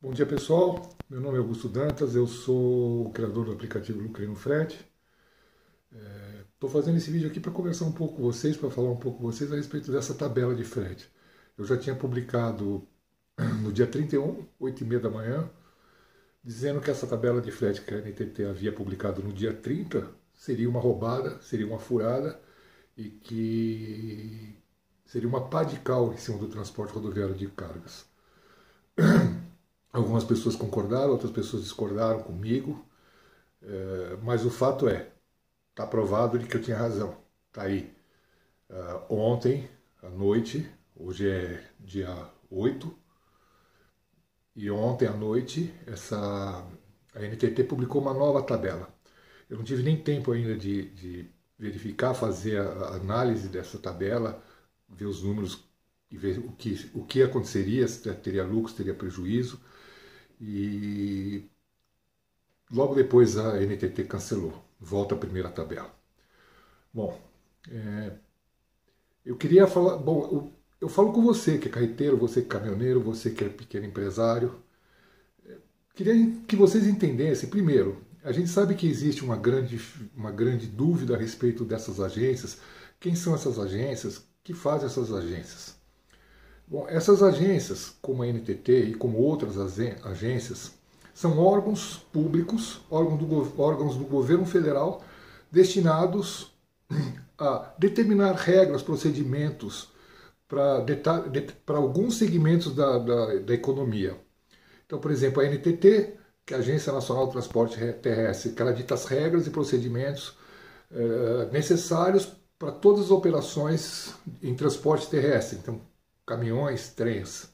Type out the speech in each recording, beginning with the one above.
Bom dia pessoal, meu nome é Augusto Dantas, eu sou o criador do aplicativo Lucrei no Frete. Estou fazendo esse vídeo aqui para conversar um pouco com vocês, para falar um pouco com vocês a respeito dessa tabela de frete. Eu já tinha publicado no dia 31, 8h30 da manhã, dizendo que essa tabela de frete que a NTT havia publicado no dia 30 seria uma roubada, seria uma furada e que seria uma pá de cal em cima do transporte rodoviário de cargas. Algumas pessoas concordaram, outras pessoas discordaram comigo, mas o fato é, está provado de que eu tinha razão. Está aí. Ontem à noite, hoje é dia 8, e ontem à noite a NTT publicou uma nova tabela. Eu não tive nem tempo ainda de verificar, fazer a análise dessa tabela, ver os números e ver o que aconteceria, se teria lucro, se teria prejuízo. E logo depois a NTT cancelou, volta à primeira tabela. Bom, eu queria falar, eu falo com você que é carreteiro, você que é caminhoneiro, você que é pequeno empresário. Queria que vocês entendessem, primeiro, a gente sabe que existe uma grande dúvida a respeito dessas agências. Quem são essas agências? Que fazem essas agências? Bom, essas agências, como a NTT e como outras agências, são órgãos públicos, órgãos do governo federal, destinados a determinar regras, procedimentos para alguns segmentos da economia. Então, por exemplo, a NTT, que é a Agência Nacional do Transporte Terrestre, que ela dita as regras e procedimentos necessários para todas as operações em transporte terrestre. Então, caminhões, trens.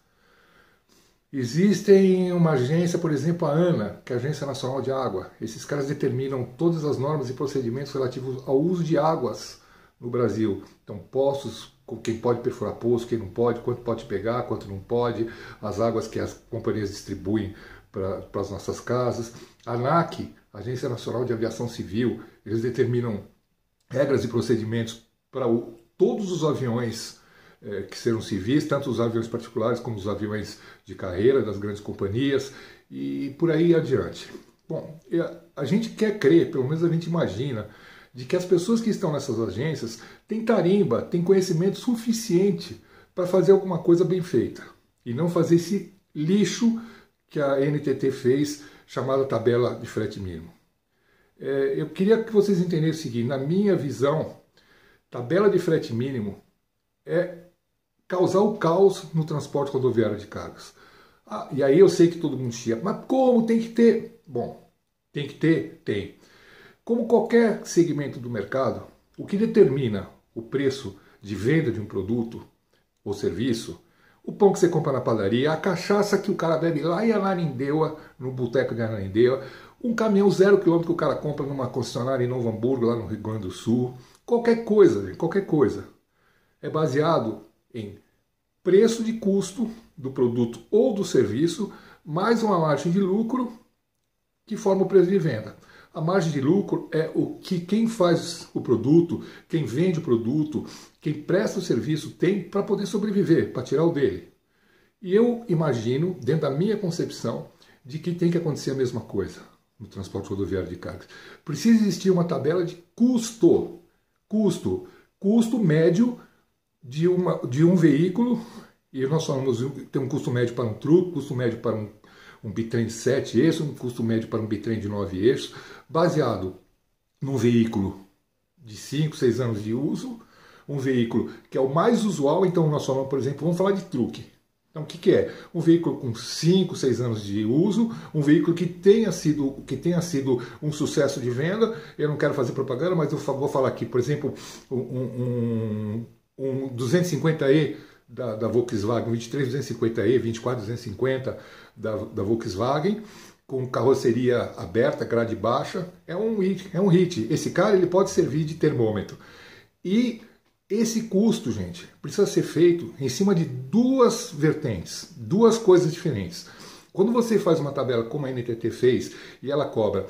Existem uma agência, por exemplo, a ANA, que é a Agência Nacional de Água. Esses caras determinam todas as normas e procedimentos relativos ao uso de águas no Brasil. Então, poços, quem pode perfurar poço, quem não pode, quanto pode pegar, quanto não pode, as águas que as companhias distribuem para as nossas casas. A ANAC, Agência Nacional de Aviação Civil, eles determinam regras e procedimentos para todos os aviões que serão civis, tanto os aviões particulares como os aviões de carreira das grandes companhias e por aí adiante. Bom, a gente quer crer, pelo menos a gente imagina, de que as pessoas que estão nessas agências têm tarimba, têm conhecimento suficiente para fazer alguma coisa bem feita e não fazer esse lixo que a NTT fez, chamada tabela de frete mínimo. Eu queria que vocês entendessem o seguinte: na minha visão, tabela de frete mínimo é causar o caos no transporte rodoviário de cargas. E aí eu sei que todo mundo chia, mas como tem que ter? Bom, tem que ter? Tem. Como qualquer segmento do mercado, o que determina o preço de venda de um produto ou serviço, o pão que você compra na padaria, a cachaça que o cara bebe lá em Ananindeua, no boteco de Ananindeua, um caminhão 0 km que o cara compra numa concessionária em Novo Hamburgo, lá no Rio Grande do Sul, qualquer coisa, é baseado em preço de custo do produto ou do serviço, mais uma margem de lucro que forma o preço de venda. A margem de lucro é o que quem faz o produto, quem vende o produto, quem presta o serviço tem para poder sobreviver, para tirar o dele. E eu imagino, dentro da minha concepção, de que tem que acontecer a mesma coisa no transporte rodoviário de cargas. Precisa existir uma tabela de custo médio de um veículo, e nós falamos tem um custo médio para um truque, custo médio para um bitrem de 7 eixos, um custo médio para um bitrem de 9 eixos, baseado num veículo de 5, 6 anos de uso, um veículo que é o mais usual. Então nós falamos, por exemplo, vamos falar de truque. Então o que é? Um veículo com 5, 6 anos de uso, um veículo que tenha sido um sucesso de venda. Eu não quero fazer propaganda, mas eu vou falar aqui, por exemplo, um 250e da Volkswagen, 23 250e, 24 250 da Volkswagen, com carroceria aberta, grade baixa, é um hit. Esse cara ele pode servir de termômetro. E esse custo, gente, precisa ser feito em cima de duas vertentes, duas coisas diferentes. Quando você faz uma tabela como a NTT fez e ela cobra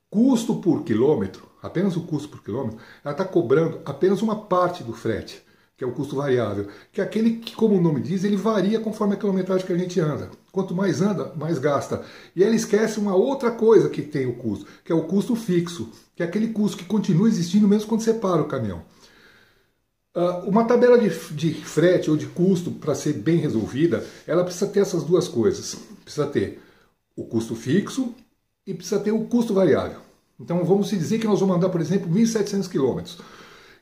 custo por quilômetro, apenas o custo por quilômetro, ela está cobrando apenas uma parte do frete, que é o custo variável, que é aquele que, como o nome diz, ele varia conforme a quilometragem que a gente anda. Quanto mais anda, mais gasta. E aí ele esquece uma outra coisa que tem o custo, que é o custo fixo, que é aquele custo que continua existindo mesmo quando você para o caminhão. Uma tabela de frete ou de custo, para ser bem resolvida, ela precisa ter essas duas coisas. Precisa ter o custo fixo e precisa ter o custo variável. Então vamos dizer que nós vamos andar, por exemplo, 1.700 quilômetros.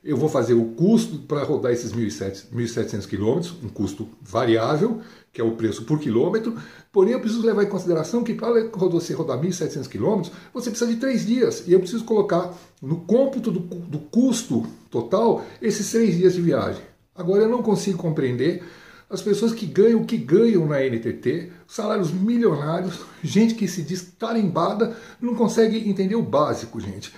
Eu vou fazer o custo para rodar esses 1.700 quilômetros, um custo variável, que é o preço por quilômetro, porém eu preciso levar em consideração que para você rodar 1.700 quilômetros, você precisa de 3 dias, e eu preciso colocar no cômputo do custo total esses 3 dias de viagem. Agora eu não consigo compreender as pessoas que ganham o que ganham na NTT, salários milionários, gente que se diz tarimbada, não consegue entender o básico, gente.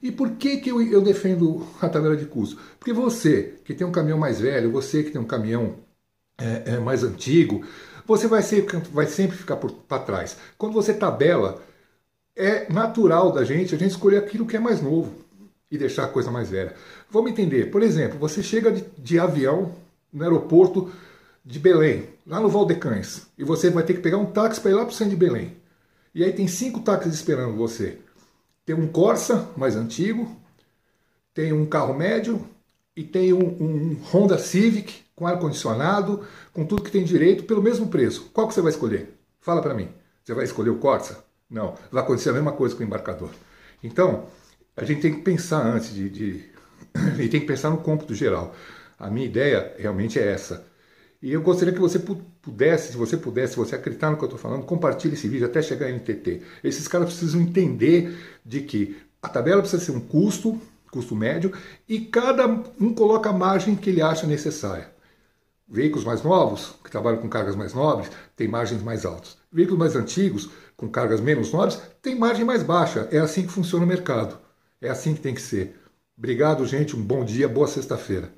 E por que eu defendo a tabela de custo? Porque você que tem um caminhão mais velho, você que tem um caminhão mais antigo, você vai sempre ficar para trás. Quando você tabela, é natural da gente a gente escolher aquilo que é mais novo e deixar a coisa mais velha. Vamos entender, por exemplo, você chega de avião no aeroporto de Belém, lá no Valdecães, e você vai ter que pegar um táxi para ir lá para o centro de Belém. E aí tem 5 táxis esperando você. Tem um Corsa mais antigo, tem um carro médio e tem um Honda Civic com ar-condicionado, com tudo que tem direito, pelo mesmo preço. Qual que você vai escolher? Fala para mim. Você vai escolher o Corsa? Não. Vai acontecer a mesma coisa com o embarcador. Então, a gente tem que pensar antes a gente tem que pensar no cômputo geral. A minha ideia realmente é essa. E eu gostaria que você pudesse, se você acreditar no que eu estou falando, compartilhe esse vídeo até chegar em NTT. Esses caras precisam entender de que a tabela precisa ser um custo médio, e cada um coloca a margem que ele acha necessária. Veículos mais novos, que trabalham com cargas mais nobres, têm margens mais altas. Veículos mais antigos, com cargas menos nobres, têm margem mais baixa. É assim que funciona o mercado. É assim que tem que ser. Obrigado, gente. Um bom dia, boa sexta-feira.